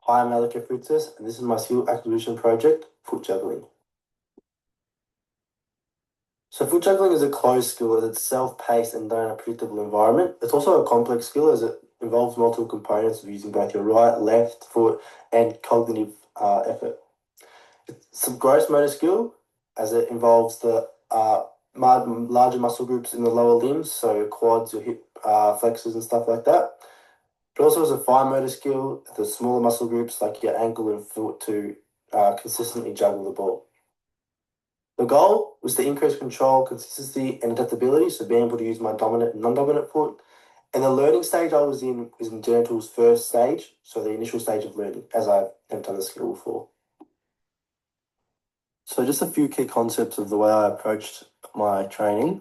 Hi, I'm Alec Fruitus, and this is my skill acquisition project, foot juggling. So foot juggling is a closed skill as it's self-paced and done in a predictable environment. It's also a complex skill as it involves multiple components of using both your right, left foot, and cognitive effort. It's some gross motor skill as it involves the larger muscle groups in the lower limbs, so your quads, your hip flexors and stuff like that. It also has a fine motor skill, the smaller muscle groups like your ankle and foot to consistently juggle the ball. The goal was to increase control, consistency, and adaptability, so being able to use my dominant and non-dominant foot. And the learning stage I was in was in Genital's first stage, so the initial stage of learning, as I've never done the skill before. So just a few key concepts of the way I approached my training.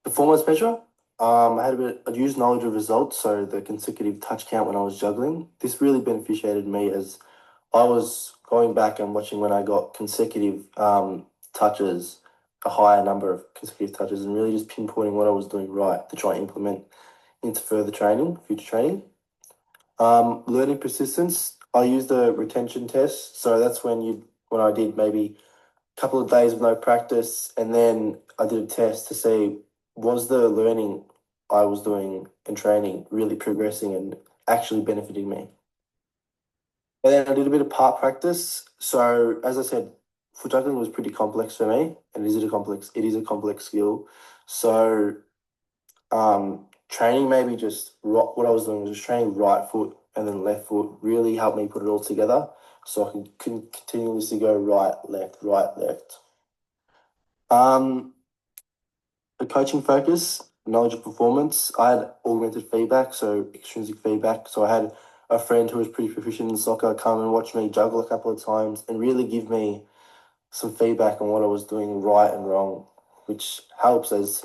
Performance measure. I'd used knowledge of results, so the consecutive touch count when I was juggling. This really beneficiated me as I was going back and watching when I got consecutive touches, a higher number of consecutive touches, and really just pinpointing what I was doing right to try and implement into further training, future training. Learning persistence. I used the retention test, so that's when I did maybe couple of days of no practice, and then I did a test to see was the learning I was doing and training really progressing and actually benefiting me. And then I did a bit of part practice. So as I said, foot juggling was pretty complex for me, and it is a complex skill. So training maybe what I was doing was just training right foot and then left foot really helped me put it all together, so I can continuously go right, left, right, left. The coaching focus, knowledge of performance. I had augmented feedback, so extrinsic feedback. So I had a friend who was pretty proficient in soccer come and watch me juggle a couple of times and really give me some feedback on what I was doing right and wrong, which helps as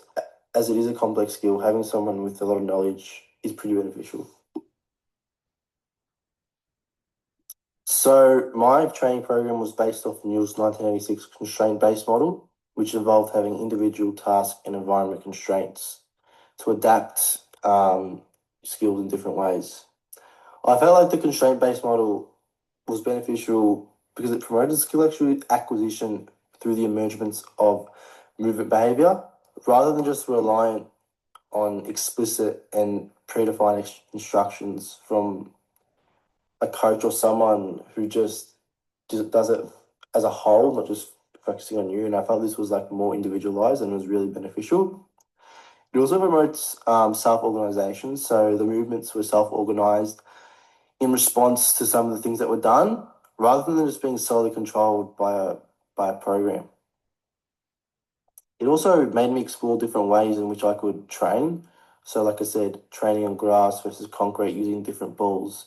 it is a complex skill. Having someone with a lot of knowledge is pretty beneficial. So my training program was based off Newell's 1986 constraint-based model, which involved having individual task and environment constraints to adapt skills in different ways. I felt like the constraint-based model was beneficial because it promoted skill acquisition through the emergence of movement behavior rather than just reliant on explicit and predefined instructions from a coach or someone who just does it as a whole, not just focusing on you. And I felt this was like more individualized and was really beneficial. It also promotes self-organization. So the movements were self-organized in response to some of the things that were done, rather than just being solely controlled by a program. It also made me explore different ways in which I could train. So like I said, training on grass versus concrete using different balls.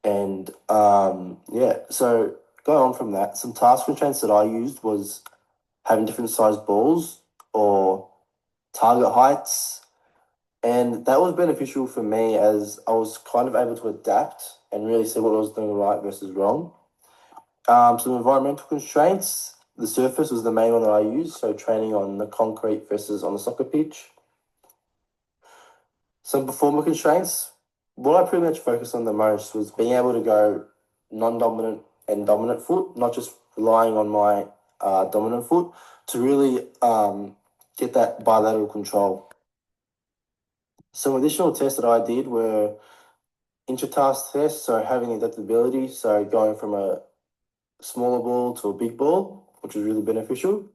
And yeah, so going on from that, some task constraints that I used was having different sized balls or target heights. And that was beneficial for me as I was kind of able to adapt and really see what I was doing right versus wrong. Some environmental constraints. The surface was the main one that I used, so training on the concrete versus on the soccer pitch. Some performer constraints. What I pretty much focused on the most was being able to go non-dominant and dominant foot, not just relying on my dominant foot to really get that bilateral control. Some additional tests that I did were intra-task tests, so having adaptability, so going from a smaller ball to a big ball, which was really beneficial.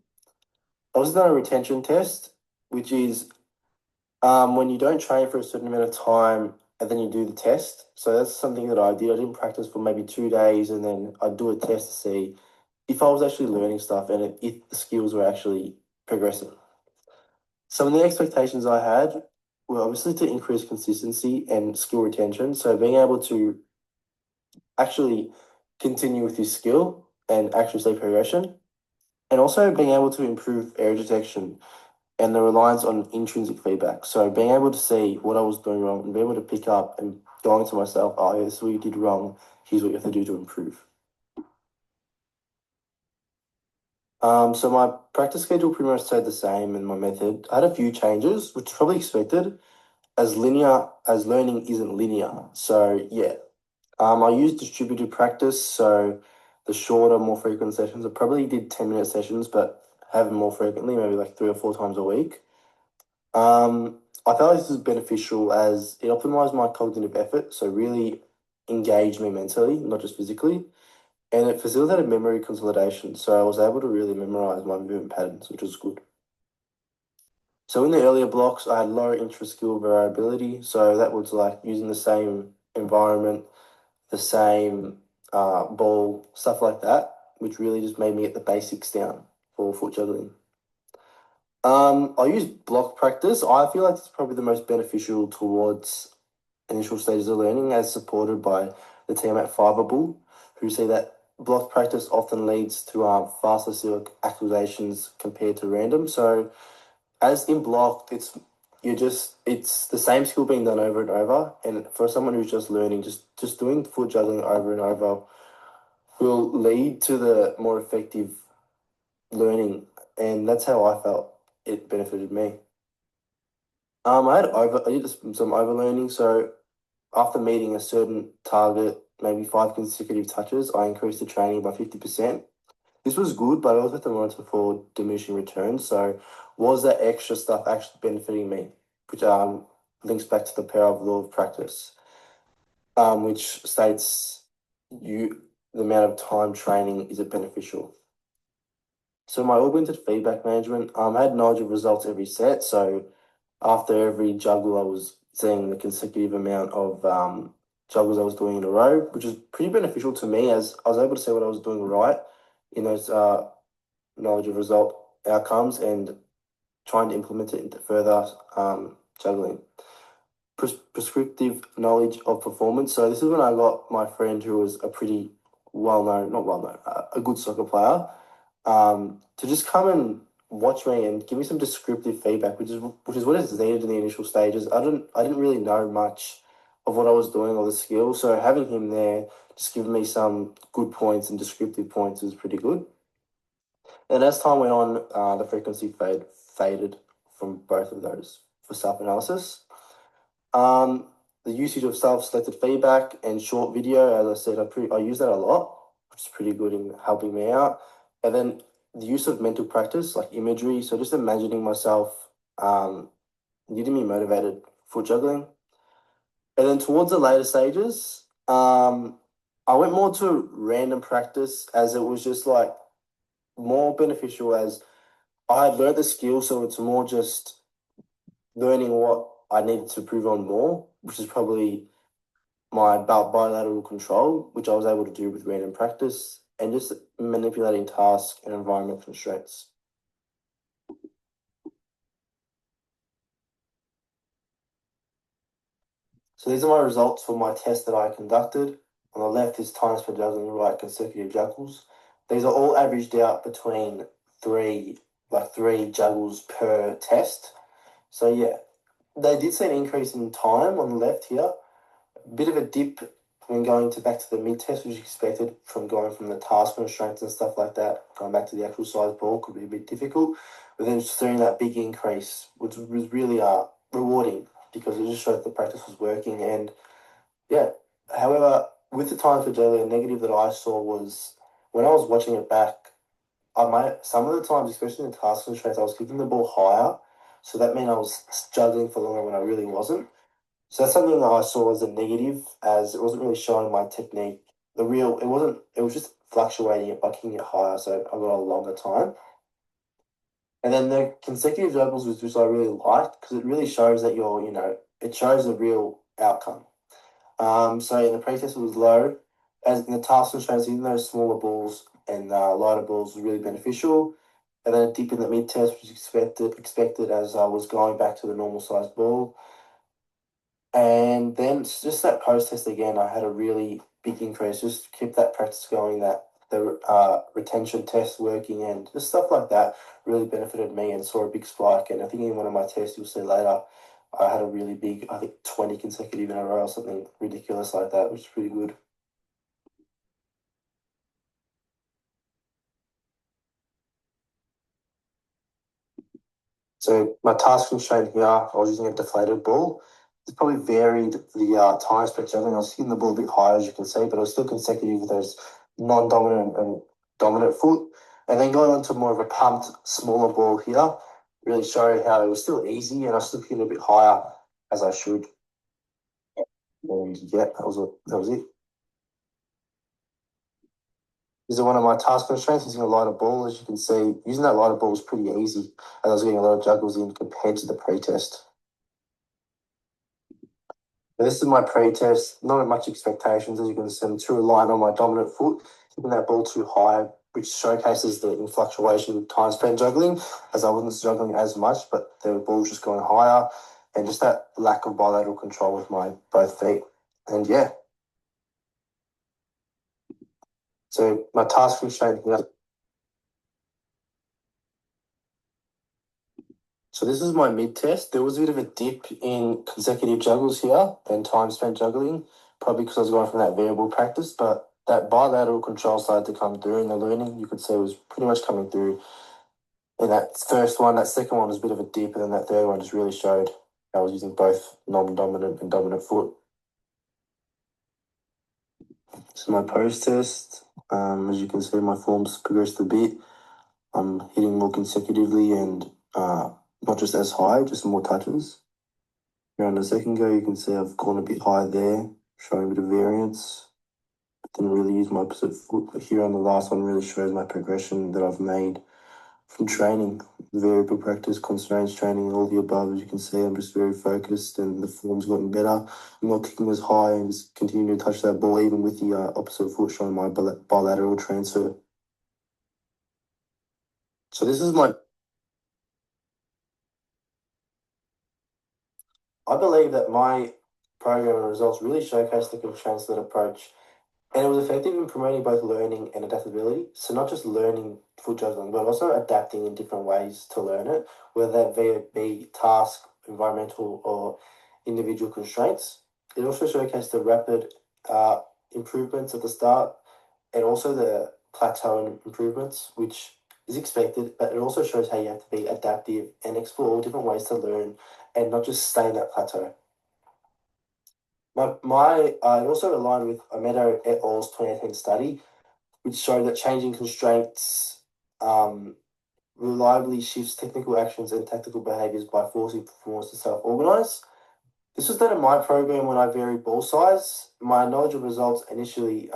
I also done a retention test, which is when you don't train for a certain amount of time and then you do the test. So that's something that I did. I didn't practice for maybe 2 days and then I'd do a test to see if I was actually learning stuff and if the skills were actually progressing. Some of the expectations I had were obviously to increase consistency and skill retention. So being able to actually continue with this skill and actually see progression, and also being able to improve error detection and the reliance on intrinsic feedback. So being able to see what I was doing wrong and be able to pick up and going to myself, oh, yeah, this is what you did wrong. Here's what you have to do to improve. So my practice schedule pretty much stayed the same in my method. I had a few changes, which is probably expected, as learning isn't linear. So yeah, I used distributed practice, so the shorter, more frequent sessions. I probably did 10-minute sessions, but have them more frequently, maybe like 3 or 4 times a week. I felt like this was beneficial as it optimized my cognitive effort, so really engaged me mentally, not just physically, and it facilitated memory consolidation, so I was able to really memorize my movement patterns, which was good. So in the earlier blocks, I had lower intra-skill variability, so that was like using the same environment, the same ball, stuff like that, which really just made me get the basics down for foot juggling. I use block practice. I feel like it's probably the most beneficial towards initial stages of learning, as supported by the team at Fiverball, who say that block practice often leads to faster skill acquisitions compared to random. So, as in block, it's the same skill being done over and over. And for someone who's just learning, just doing foot juggling over and over will lead to the more effective learning. And that's how I felt it benefited me. I did some overlearning. So after meeting a certain target, maybe 5 consecutive touches, I increased the training by 50%. This was good, but I also had to monitor for diminishing returns. So was that extra stuff actually benefiting me? Which links back to the power of law of practice, which states you the amount of time training is it beneficial. So my augmented feedback management, I had knowledge of results every set. So after every juggle, I was seeing the consecutive amount of juggles I was doing in a row, which is pretty beneficial to me as I was able to see what I was doing right in those knowledge of result outcomes and trying to implement it into further juggling. Prescriptive knowledge of performance. So this is when I got my friend who was a pretty well-known, not well-known, a good soccer player, to just come and watch me and give me some descriptive feedback, which is what is needed in the initial stages. I didn't really know much of what I was doing or the skills, so having him there just giving me some good points and descriptive points was pretty good. And as time went on, the frequency faded from both of those for self analysis. Um, the usage of self-selected feedback and short video, as I said, I use that a lot, which is pretty good in helping me out. And then the use of mental practice, like imagery, so just imagining myself getting me motivated for juggling. And then towards the later stages, I went more to random practice as it was just like more beneficial as I had learned the skill, so it's more just learning what I needed to improve on more, which is probably my bilateral control, which I was able to do with random practice and just manipulating task and environment constraints. So these are my results for my test that I conducted. On the left is times per juggling, right consecutive juggles. These are all averaged out between three juggles per test. So yeah, they did see an increase in time on the left here, bit of a dip when going to back to the mid test, which is expected from going from the task constraints and stuff like that. Going back to the actual size ball could be a bit difficult, but then just seeing that big increase, which was really rewarding because it just showed the practice was working. And yeah, however, with the time for jelly, a negative that I saw was when I was watching it back, I might some of the times, especially in task constraints, I was kicking the ball higher, so that meant I was juggling for longer when I really wasn't. So that's something that I saw as a negative, as it wasn't really showing my technique. It was just fluctuating it by kicking it higher, so I got a longer time. And then the consecutive doubles was which I really liked because it really shows that it shows the real outcome. So in the pre-test it was low, as in the task constraints, even those smaller balls and lighter balls was really beneficial. And then a dip in the mid-test was expected as I was going back to the normal size ball. And then just that post test again, I had a really big increase. Just keep that practice going, that the retention test working, and just stuff like that really benefited me and saw a big spike. And I think in one of my tests, you'll see later, I had a really big, I think 20 consecutive in a row or something ridiculous like that, which is pretty good. So my task constraint here, I was using a deflated ball. It's probably varied the time spent juggling. I was hitting the ball a bit higher, as you can see, but it was still consecutive with those non-dominant and dominant foot. And then going on to more of a pumped, smaller ball here really showed how it was still easy and I still hit a bit higher as I should. And yeah, that was it. These are one of my task constraints using a lighter ball. As you can see, using that lighter ball was pretty easy as I was getting a lot of juggles in compared to the pre-test. But this is my pre-test, not much expectations. As you can see, I'm too reliant on my dominant foot, hitting that ball too high, which showcases the fluctuation of time spent juggling, as I wasn't juggling as much, but the ball's just going higher, and just that lack of bilateral control with my both feet. And yeah, so my task constraint here. So this is my mid-test. There was a bit of a dip in consecutive juggles here and time spent juggling, probably because I was going from that variable practice, but that bilateral control started to come through in the learning. You could say it was pretty much coming through in that first one. That second one was a bit of a dip, and then that third one just really showed I was using both non-dominant and dominant foot. So my post-test, as you can see, my form's progressed a bit. I'm hitting more consecutively and not just as high, just more touches. Here on the second go, you can see I've gone a bit high there, showing a bit of variance. Didn't really use my opposite foot, but here on the last one really shows my progression that I've made from training, variable practice, constraints training, all the above. As you can see, I'm just very focused and the form's gotten better. I'm not kicking as high and just continuing to touch that ball even with the opposite foot showing my bilateral transfer. So this is I believe that my program and results really showcase the constraints that approach. And it was effective in promoting both learning and adaptability. So not just learning foot juggling, but also adapting in different ways to learn it, whether that be task, environmental, or individual constraints. It also showcased the rapid improvements at the start and also the plateau improvements, which is expected, but it also shows how you have to be adaptive and explore all different ways to learn and not just stay in that plateau. It also aligned with Amedo et al.'s 2018 study, which showed that changing constraints reliably shifts technical actions and tactical behaviors by forcing performers to self-organize. This was done in my program when I varied ball size. My knowledge of results initially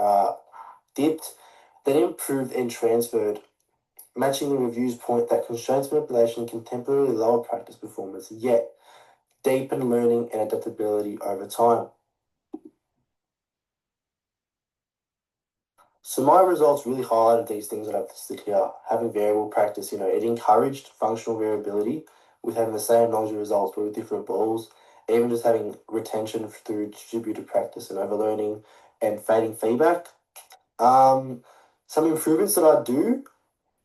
dipped, then improved and transferred. Matching the review's point that constraints manipulation can temporarily lower practice performance, yet deepen learning and adaptability over time. So my results really highlighted these things that I've listed here. Having variable practice, it encouraged functional variability with having the same knowledge of results but with different balls. Even just having retention through distributed practice and overlearning and fading feedback. Some improvements that I do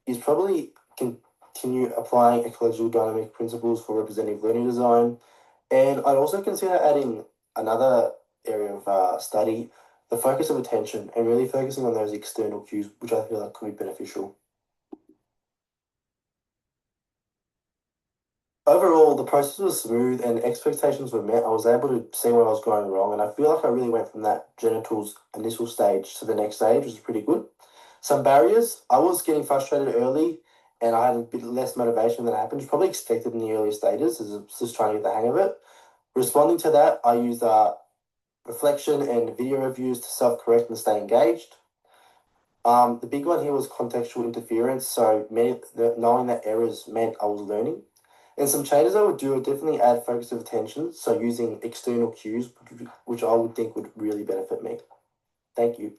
is probably continue applying ecological dynamic principles for representative learning design. And I'd also consider adding another area of study, the focus of attention, and really focusing on those external cues, which I feel like could be beneficial. Overall, the process was smooth and expectations were met. I was able to see where I was going wrong, and I feel like I really went from that genitals initial stage to the next stage, which is pretty good. Some barriers, I was getting frustrated early and I had a bit less motivation than happened. It's probably expected in the early stages, as I was just trying to get the hang of it. Responding to that, I used reflection and video reviews to self-correct and stay engaged. The big one here was contextual interference. So knowing that errors meant I was learning. And some changes I would do would definitely add focus of attention. So using external cues, which I would think would really benefit me. Thank you.